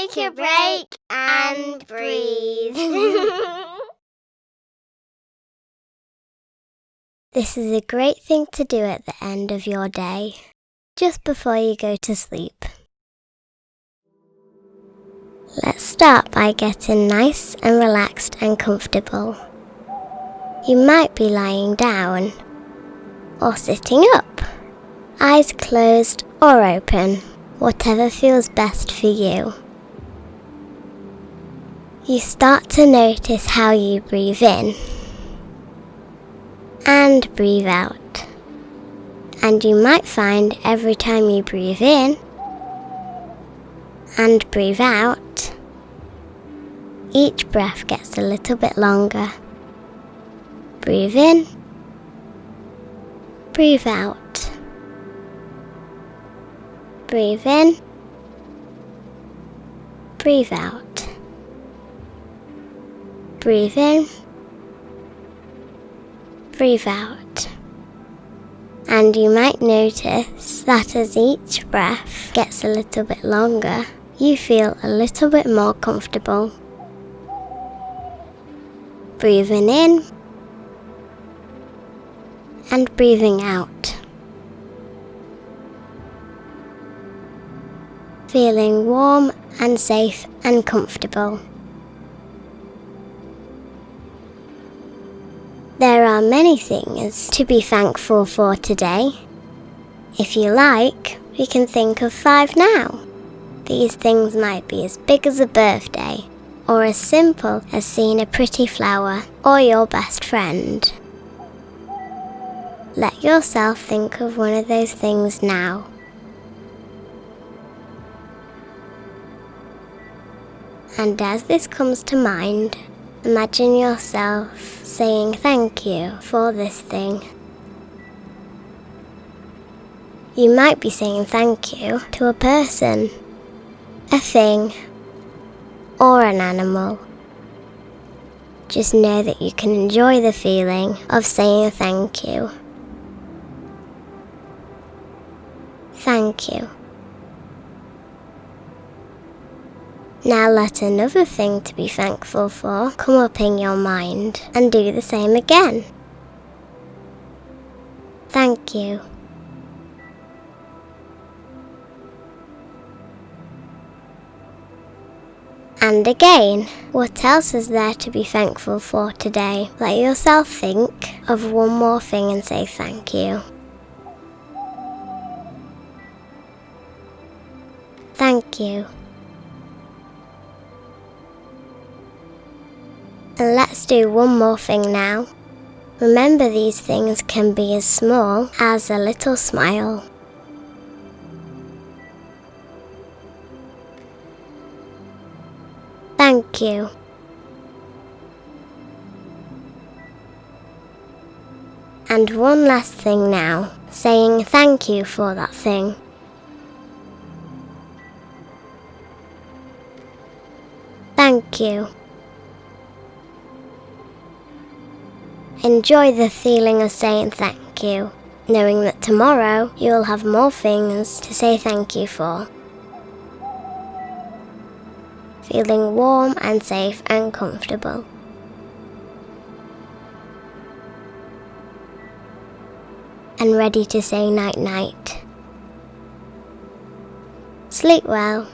Take a break and breathe. This is a great thing to do at the end of your day, just before you go to sleep. Let's start by getting nice and relaxed and comfortable. You might be lying down or sitting up, eyes closed or open, whatever feels best for you. You start to notice how you breathe in and breathe out. And you might find every time you breathe in and breathe out, each breath gets a little bit longer. Breathe in, breathe out. Breathe in, breathe out. Breathe in, breathe out. And you might notice that as each breath gets a little bit longer, you feel a little bit more comfortable. Breathing in and breathing out. Feeling warm and safe and comfortable. There are many things to be thankful for today. If you like, we can think of 5 now. These things might be as big as a birthday, or as simple as seeing a pretty flower or your best friend. Let yourself think of one of those things now. And as this comes to mind, imagine yourself saying thank you for this thing. You might be saying thank you to a person, a thing, or an animal. Just know that you can enjoy the feeling of saying thank you. Thank you. Now let another thing to be thankful for come up in your mind and do the same again. Thank you. And again, what else is there to be thankful for today? Let yourself think of one more thing and say thank you. Thank you. And let's do one more thing now. Remember, these things can be as small as a little smile. Thank you. And one last thing now, saying thank you for that thing. Thank you. Enjoy the feeling of saying thank you, knowing that tomorrow you'll have more things to say thank you for. Feeling warm and safe and comfortable. And ready to say night-night. Sleep well.